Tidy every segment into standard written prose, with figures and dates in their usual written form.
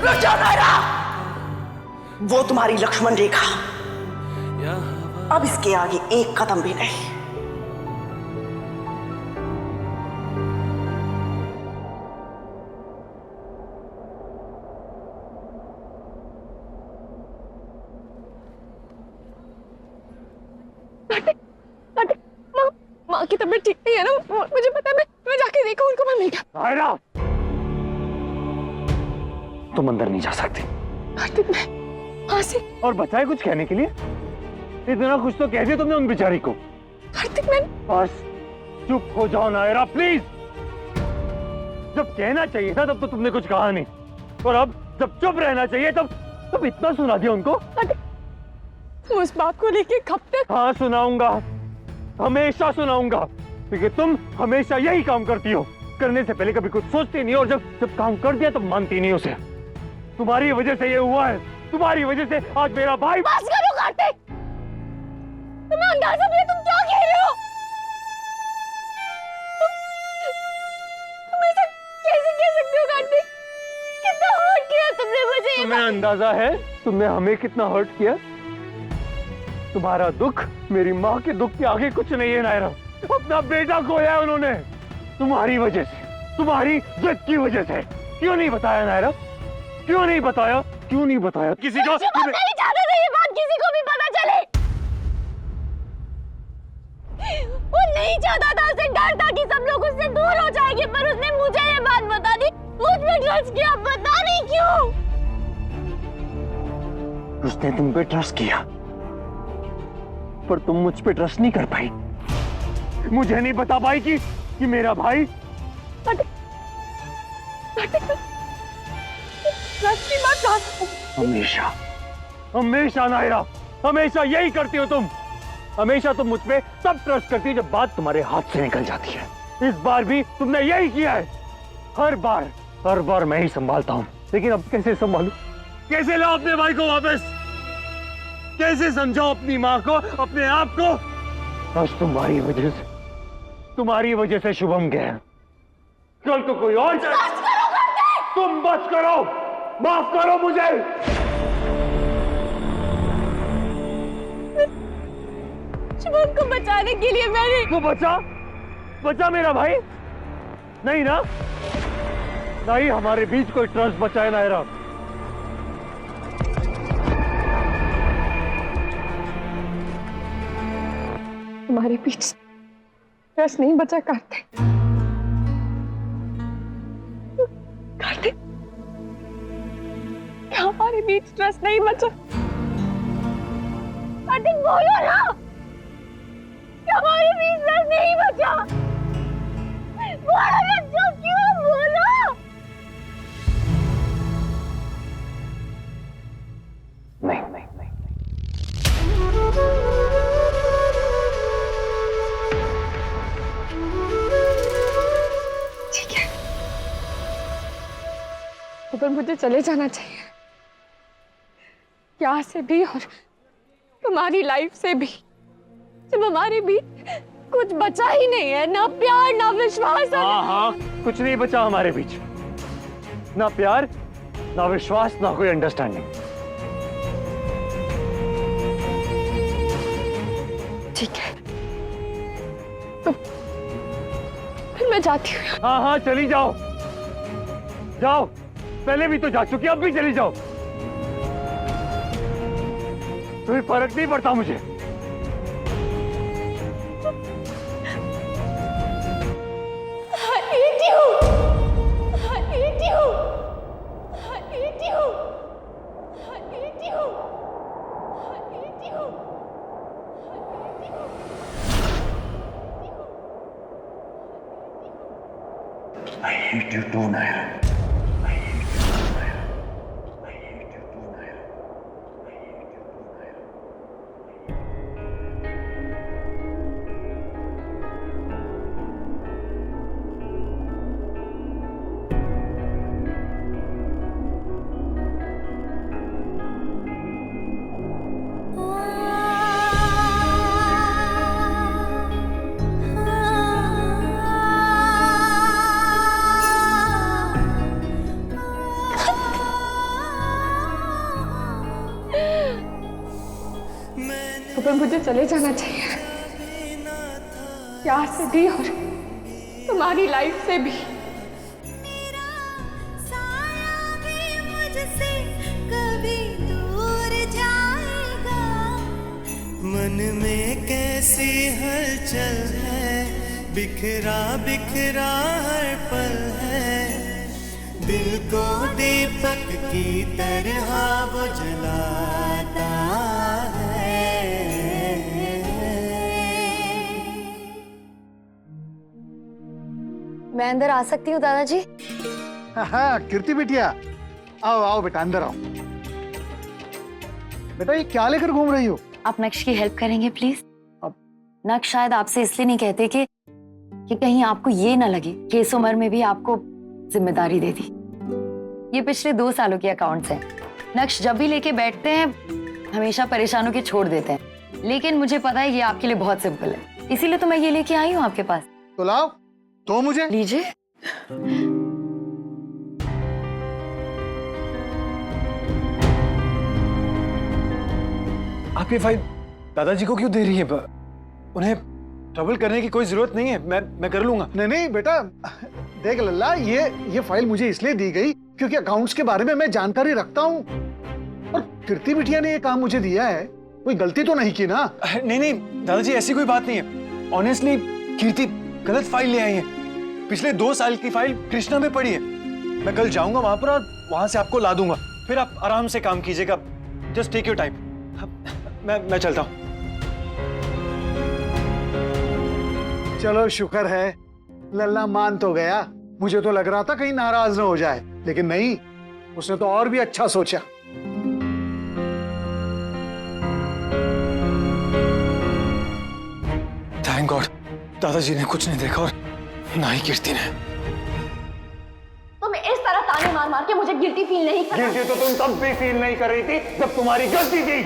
रुक जाओ नायरा, वो तुम्हारी लक्ष्मण रेखा, अब इसके आगे एक कदम भी नहीं। माँ की तबीयत ठीक नहीं है ना, मुझे पता है। मैं जाके देखूं उनको, मैं मिल गया। नायरा, तुम अंदर नहीं जा सकती। कार्तिक, मैं हाँ से और बचाए कुछ कहने के लिए? इतना कुछ तो कह दिया तुमने उन बेचारी को। कार्तिक, मैं बस चुप हो जाओ नायरा, प्लीज। जब कहना चाहिए था तब तो तुमने कुछ कहा नहीं, और अब जब चुप रहना चाहिए तब इतना सुना दिया उनको। उस बात को लेके कब तक? हाँ सुनाऊंगा, हमेशा सुनाऊंगा, क्योंकि तुम हमेशा यही काम करती हो। करने से पहले कभी कुछ सोचती नहीं, और जब काम कर दिया तो मानती नहीं उसे। तुम्हारी वजह से ये हुआ है, तुम्हारी वजह से आज मेरा भाई। बस करो कार्तिक, तुम्हें अंदाजा भी है तुम क्या कह रहे हो? तुम ऐसा कैसे कह सकते हो कार्तिक? कितना हर्ट किया तुमने मुझे। तुम्हें अंदाजा है तुमने हमें कितना हर्ट किया? तुम्हारा दुख मेरी माँ के दुख के आगे कुछ नहीं है नायरा। अपना बेटा खोया है उन्होंने तुम्हारी वजह से, तुम्हारी जिद की वजह से। क्यों नहीं बताया नायरा? क्यों नहीं बताया? क्यों नहीं बताया किसी को? नहीं चाहता था ये बात किसी को भी पता चले। वो नहीं चाहता था, उसे डर था कि सब लोग उससे दूर हो जाएंगे, पर उसने मुझे ये बात बता दी। मुझ पे ट्रस्ट किया, पता नहीं क्यों। उसने तुम पे ट्रस्ट किया, पर तुम मुझ पे ट्रस्ट नहीं कर पाई। मुझे नहीं बता पाई कि मेरा भाई। हमेशा हमेशा नायरा, हमेशा यही करती हो तुम। हमेशा तुम मुझ पे तब ट्रस्ट करती हो जब बात तुम्हारे हाथ से निकल जाती है। इस बार भी तुमने यही किया है। हर बार मैं ही संभालता हूँ, लेकिन अब कैसे संभालूं? कैसे लाओ अपने भाई को वापस? कैसे समझाओ अपनी माँ को, अपने आप को? आज तुम्हारी वजह से शुभम गया, कल को कोई और जाए। तुम बस करो, माफ करो मुझे। शुभम को बचाने के लिए मैंने। तू बचा मेरा भाई? नहीं ना, नहीं, हमारे बीच कोई ट्रस्ट बचाए नायरा। हमारे बीच ट्रस्ट नहीं बचा कार्तिक। कार्तिक, क्या हमारे बीच ट्रस्ट नहीं बचा? कार्तिक बोलो ना, क्या हमारे बीच ट्रस्ट नहीं बचा? बोलो ना, चुप क्यों? बोलो। नहीं। ठीक है, पर मुझे चले जाना चाहिए यहाँ से भी, और तुम्हारी लाइफ से भी। जब हमारे बीच कुछ बचा ही नहीं है, ना प्यार ना विश्वास। हाँ, कुछ नहीं बचा हमारे बीच। ना प्यार, ना विश्वास, ना कोई अंडरस्टैंडिंग। ठीक है, तो फिर मैं जाती हूँ। हाँ, चली जाओ। पहले भी तो जा चुकी, अब भी चली जाओ। तुम्हें फर्क नहीं पड़ता मुझे। I hate you too, Naira. मुझे चले जाना चाहिए, प्यार से भी और तुम्हारी लाइफ से भी। कभी दूर जाएगा, मन में कैसी हलचल है, बिखरा बिखरा हर पल है, दिल को दीपक की तरह वो जलाता है। मैं अंदर आ सकती हूँ दादाजी? हाँ कीर्ति बिटिया, आओ आओ बेटा अंदर आओ। बेटा ये क्या लेकर घूम रही हो? आप नक्श की हेल्प करेंगे प्लीज? अब नक्श शायद आपसे इसलिए नहीं कहते कि कहीं आपको ये ना लगे कि इस उम्र में भी आपको जिम्मेदारी दे दी। ये पिछले 2 सालों के अकाउंट्स हैं। नक्श जब भी लेके बैठते हैं हमेशा परेशानों के छोड़ देते हैं, लेकिन मुझे पता है ये आपके लिए बहुत सिंपल है, इसीलिए तो मैं ये लेके आई हूँ आपके पास। तो लाओ, तो मुझे लीजिए। आपकी फाइल दादाजी को क्यों दे रही है? उन्हें ट्रबल करने की कोई जरूरत नहीं है, मैं कर लूंगा। नहीं नहीं बेटा, देख लल्ला, ये फाइल मुझे इसलिए दी गई क्योंकि अकाउंट्स के बारे में मैं जानकारी रखता हूँ, और कीर्ति बिटिया ने ये काम मुझे दिया है, कोई गलती तो नहीं की ना? नहीं नहीं दादाजी, ऐसी कोई बात नहीं है। ऑनेस्टली कीर्ति गलत फाइल ले आई है। पिछले 2 साल की फाइल कृष्णा में पड़ी है। मैं कल जाऊंगा वहां पर और वहां से आपको ला दूंगा, फिर आप आराम से काम कीजिएगा। Just take your time. मैं चलता हूँ। चलो शुक्र है लल्ला मान तो गया। मुझे तो लग रहा था कहीं नाराज ना हो जाए, लेकिन नहीं, उसने तो और भी अच्छा सोचा। थैंक गॉड, दादाजी ने कुछ नहीं देखा और ना ही कीर्ति ने। तुम इस तरह ताने मार मार के मुझे गिल्टी फील नहीं कर। गिल्टी तो तुम तब भी फील नहीं कर रही थी जब तुम्हारी गलती थी।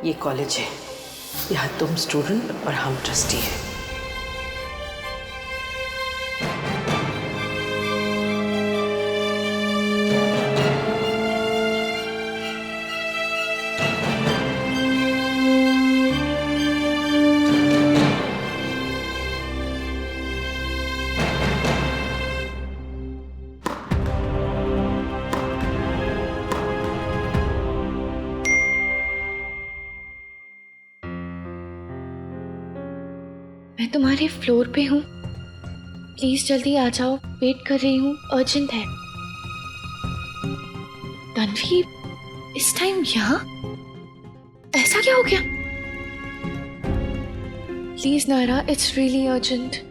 ये कॉलेज है, यहाँ तुम स्टूडेंट और हम ट्रस्टी हैं। मैं तुम्हारे फ्लोर पे हूँ, प्लीज जल्दी आ जाओ, वेट कर रही हूँ, अर्जेंट है। तन्वी इस टाइम यहाँ? ऐसा क्या हो गया? Please Naira, it's really urgent.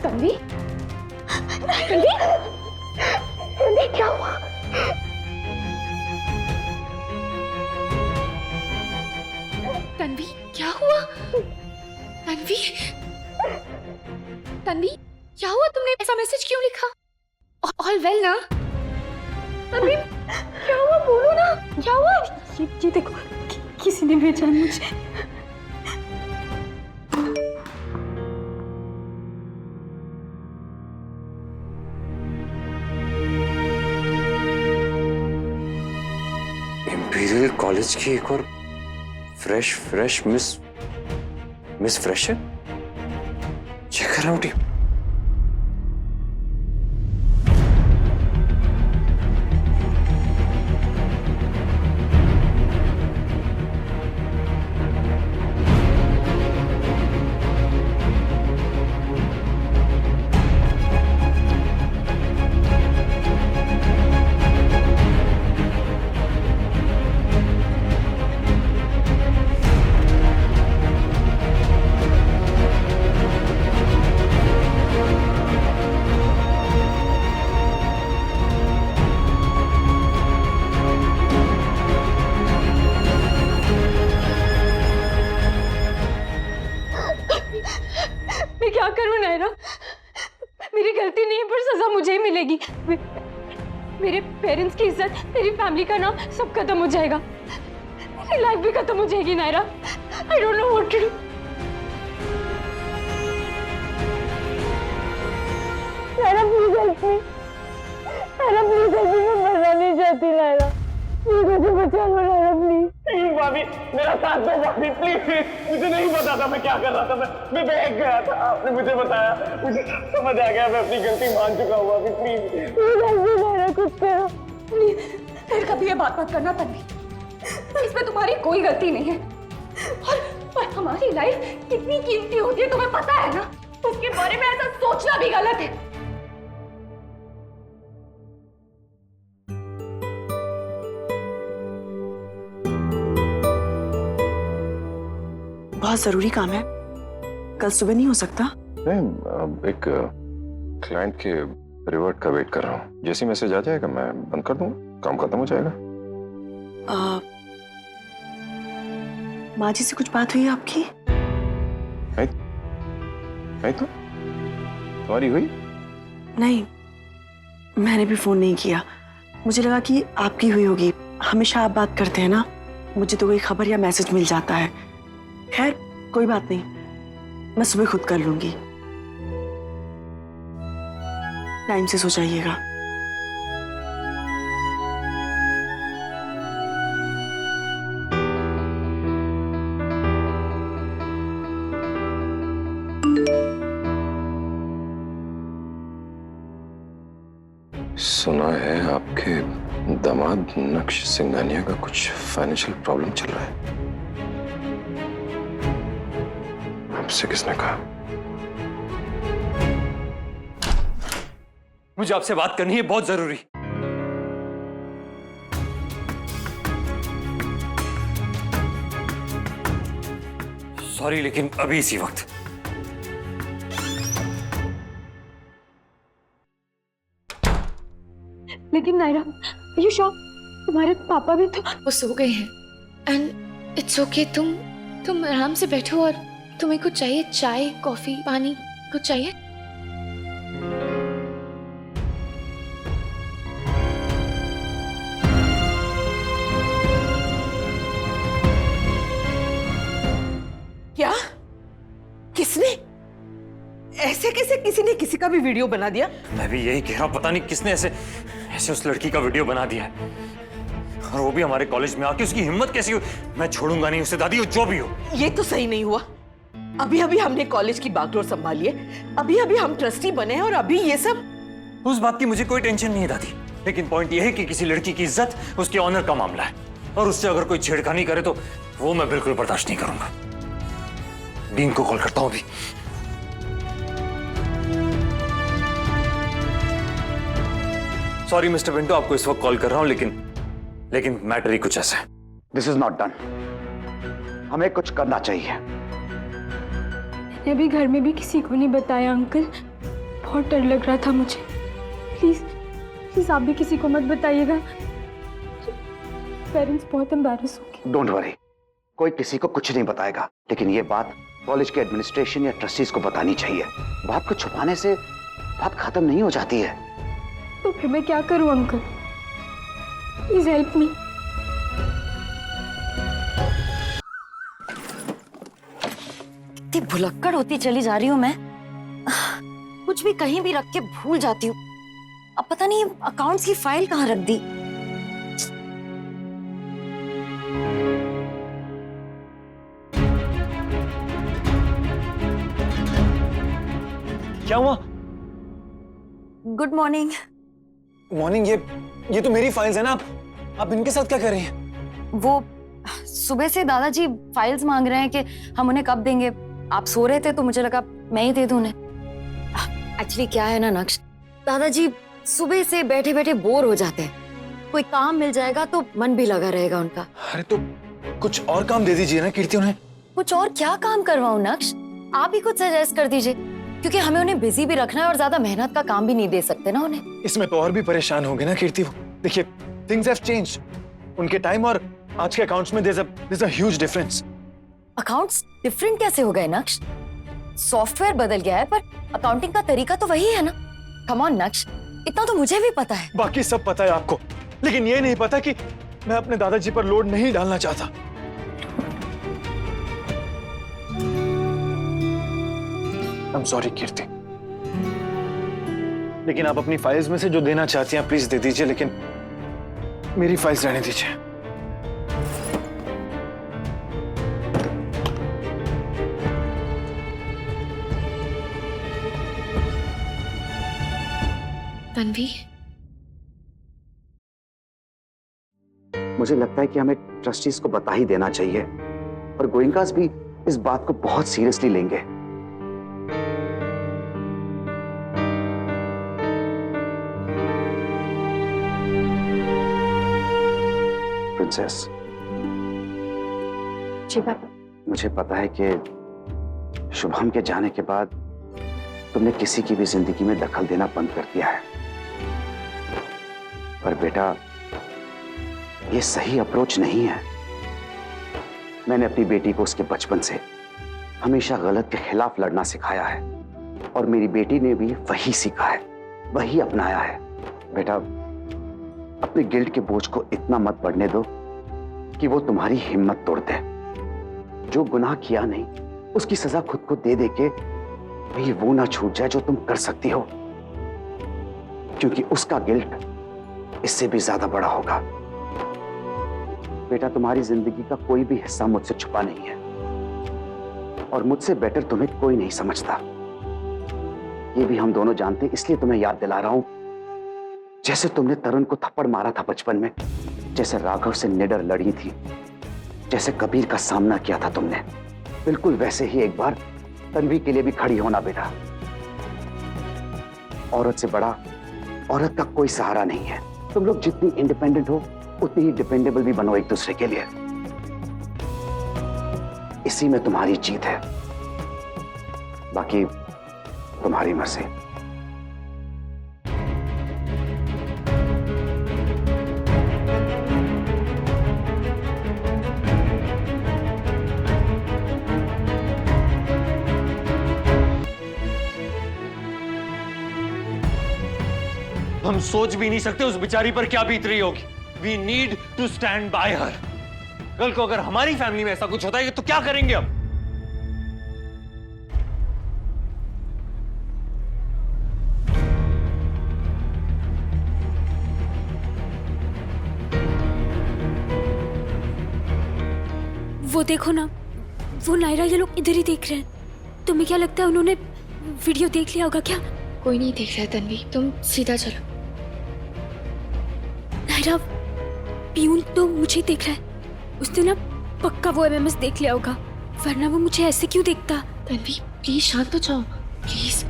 Tanvi, Tanvi, Tanvi क्या हुआ? तन्वी क्या हुआ? तन्वी, तन्वी क्या हुआ? तुमने ऐसा मैसेज क्यों लिखा? ऑल वेल ना? तन्वी क्या हुआ? बोलो ना, क्या हुआ? ये देखो, किसी ने भेजा है मुझे। इंपीरियल कॉलेज की एक और फ्रेश मिस फ्रेशर। चेक कर रहा हूँ टीम। मैं क्या करूं नायरा? मेरी गलती नहीं है पर सजा मुझे ही मिलेगी। मेरे पेरेंट्स की इज्जत, मेरी फैमिली का नाम सब खत्म हो जाएगा, मेरी लाइफ भी खत्म हो जाएगी Naira. I don't know what to do. Naira please help me. Naira please help me, मैं मरना नहीं चाहती नायरा। प्लीज मुझे बचा लो नायरा प्लीज। प्लीज भाभी, मेरा साथ दो भाभी, प्लीज। मुझे नहीं पता था मैं क्या कर रहा था, मैं बहक गया था, आपने मुझे बताया, मुझे समझ आ गया, मैं अपनी गलती मान चुका हूँ भाभी, प्लीज। नायरा कुछ करो प्लीज। फिर कभी ये बात मत करना तन्वी, इसमें तुम्हारी कोई गलती नहीं है। और हमारी लाइफ कितनी कीमती होती है तुम्हें पता है ना, उसके बारे में ऐसा सोचना भी गलत है। बहुत जरूरी काम है, कल सुबह नहीं हो सकता? नहीं, एक क्लाइंट के रिवर्ट का वेट कर रहा हूँ। जैसे मैसेज आ जाएगा मैं बंद कर दूंगा, काम खत्म हो जाएगा। माँ जी से कुछ बात हुई आपकी? नहीं तो तुम्हारी हुई? नहीं, मैंने भी फोन नहीं किया। मुझे लगा कि आपकी हुई होगी, हमेशा आप बात करते हैं ना, मुझे तो कोई खबर या मैसेज मिल जाता है। खैर कोई बात नहीं, मैं सुबह खुद कर लूंगी। टाइम से सो जाइएगा। सुना है आपके दामाद नक्श सिंघानिया का कुछ फाइनेंशियल प्रॉब्लम चल रहा है। आपसे किसने कहा? मुझे आपसे बात करनी है, बहुत जरूरी। सॉरी, लेकिन अभी इसी वक्त। लेकिन नायरा, यू श्योर तुम्हारे पापा भी तो? वो सो गए हैं एंड इट्स ओके। तुम आराम से बैठो और तुम्हें कुछ चाहिए, चाय, कॉफी, पानी, कुछ चाहिए? क्या? किसने? ऐसे कैसे किसी ने किसी का भी वीडियो बना दिया? मैं भी यही कह रहा हूं, पता नहीं किसने ऐसे उस लड़की का वीडियो बना दिया है, और वो भी हमारे कॉलेज में आके। उसकी हिम्मत कैसी हुई? मैं छोड़ूंगा नहीं उसे दादी, जो भी हो। ये तो सही नहीं हुआ। अभी अभी हमने कॉलेज की बागडोर संभाली है, अभी अभी हम ट्रस्टी बने हैं और अभी ये सब। उस बात की मुझे कोई टेंशन नहीं है दादी, लेकिन पॉइंट ये है कि किसी लड़की की इज्जत, उसके ऑनर का मामला है, और उससे अगर कोई छेड़खानी करे तो वो मैं बिल्कुल बर्दाश्त नहीं करूंगा। डीन को कॉल करता हूं अभी। सॉरी मिस्टर पिंटो, आपको इस वक्त कॉल कर रहा हूं, लेकिन मैटर ही कुछ ऐसा है। This is not done. हमें कुछ करना चाहिए। मैंने अभी घर में भी किसी को नहीं बताया अंकल, बहुत डर लग रहा था मुझे। प्लीज प्लीज आप भी किसी को मत बताइएगा, पेरेंट्स बहुत एम्बैरेस होंगे। डोंट वरी, कोई किसी को कुछ नहीं बताएगा, लेकिन ये बात कॉलेज के एडमिनिस्ट्रेशन या ट्रस्टीज को बतानी चाहिए। बात को छुपाने से बात खत्म नहीं हो जाती है। तो फिर मैं क्या करूं अंकल? प्लीज हेल्प मी। इतनी भुलक्कड़ होती चली जा रही हूँ मैं, कुछ भी कहीं भी रख के भूल जाती हूँ। अब पता नहीं अकाउंट्स की फाइल कहाँ रख दी। क्या हुआ? Good morning. मॉर्निंग? ये तो मेरी फाइल्स है ना, आप इनके साथ क्या कर रही हैं? वो सुबह से दादाजी फाइल्स मांग रहे हैं कि हम उन्हें कब देंगे। आप सो रहे थे तो मुझे लगा मैं ही दे दूं उन्हें। एक्चुअली क्या है ना नक्श, दादाजी सुबह से बैठे बैठे बोर हो जाते हैं, कोई काम मिल जाएगा तो मन भी लगा रहेगा उनका। अरे तो कुछ और काम दे दीजिए ना कीर्ति उन्हें। कुछ और क्या काम करवाऊं नक्श? आप ही कुछ सजेस्ट कर दीजिए, क्योंकि हमें उन्हें बिजी भी रखना है और ज्यादा मेहनत का काम भी नहीं दे सकते ना उन्हें। इसमें तो और भी परेशान होंगे ना कीर्ति वो। देखिए, थिंग्स हैव चेंज्ड। उनके टाइम और आज के अकाउंट्स में there's a huge difference। Accounts different कैसे हो गए नक्श? सॉफ्टवेयर बदल गया है पर अकाउंटिंग का तरीका तो वही है ना। कम ऑन नक्श, इतना तो मुझे भी पता है। बाकी सब पता है आपको, लेकिन ये नहीं पता कि मैं अपने दादाजी पर लोड नहीं डालना चाहता। I'm sorry कीर्ति, लेकिन आप अपनी फाइल्स में से जो देना चाहती हैं प्लीज दे दीजिए, लेकिन मेरी फाइल्स रहने दीजिए। तन्वी, मुझे लगता है कि हमें ट्रस्टीज को बता ही देना चाहिए, और गोयंकास भी इस बात को बहुत सीरियसली लेंगे। प्रिंसेस, जी पापा। मुझे पता है कि शुभम के जाने के बाद तुमने किसी की भी जिंदगी में दखल देना बंद कर दिया है, पर बेटा ये सही अप्रोच नहीं है। मैंने अपनी बेटी को उसके बचपन से हमेशा गलत के खिलाफ लड़ना सिखाया है, और मेरी बेटी ने भी वही सीखा है, वही अपनाया है। बेटा, अपने गिल्ट के बोझ को इतना मत बढ़ने दो कि वो तुम्हारी हिम्मत तोड़ दे। जो गुनाह किया नहीं उसकी सजा खुद को दे दे के कहीं वो ना छूट जाए जो तुम कर सकती हो, क्योंकि उसका गिल्ट इससे भी ज्यादा बड़ा होगा। बेटा, तुम्हारी जिंदगी का कोई भी हिस्सा मुझसे छुपा नहीं है, और मुझसे बेटर तुम्हें कोई नहीं समझता। ये भी हम दोनों जानते, इसलिए तुम्हें याद दिला रहा हूं। जैसे तुमने तरुण को थप्पड़ मारा था बचपन में, जैसे राघव से निडर लड़ी थी, जैसे कबीर का सामना किया था तुमने, बिल्कुल वैसे ही एक बार तन्वी के लिए भी खड़ी होना बेटा। औरत से बड़ा औरत का कोई सहारा नहीं है। तुम लोग जितनी इंडिपेंडेंट हो उतनी ही डिपेंडेबल भी बनो एक दूसरे के लिए। इसी में तुम्हारी जीत है, बाकी तुम्हारी मर्जी। हम सोच भी नहीं सकते उस बेचारी पर क्या बीत रही होगी। We need to stand by her. कल को अगर हमारी फैमिली में ऐसा कुछ होता है तो क्या करेंगे हम? वो देखो ना, वो नायरा, ये लोग इधर ही देख रहे हैं। तुम्हें क्या लगता है उन्होंने वीडियो देख लिया होगा क्या? कोई नहीं देख रहा है तन्वी, तुम सीधा चलो। नायरा, पियून तो मुझे देख रहा है। उसने ना पक्का वो एमएमएस देख लिया होगा, वरना वो मुझे ऐसे क्यों देखता? तन्वी प्लीज शांत हो जाओ, प्लीज।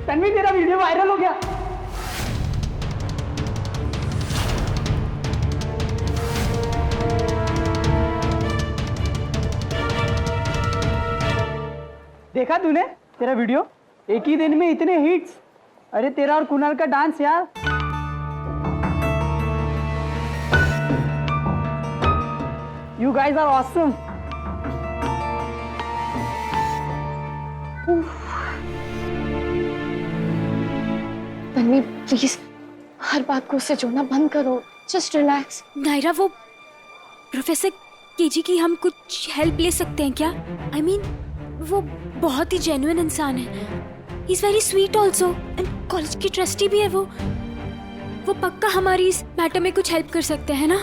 तन्वी, तेरा वीडियो वायरल हो गया। देखा तूने तेरा वीडियो? एक ही दिन में इतने हिट्स। अरे तेरा और कुणाल का डांस यार, you guys are awesome. Tanvi please हर बात को उससे जोड़ना बंद करो, जस्ट रिलैक्स। नायरा, वो प्रोफेसर केजी की हम कुछ हेल्प ले सकते हैं क्या? आई मीन, वो बहुत ही जेन्युइन इंसान है। He is very sweet also, and college की ट्रस्टी भी है वो। वो पक्का हमारी इस मैटर में कुछ हेल्प कर सकते हैं ना?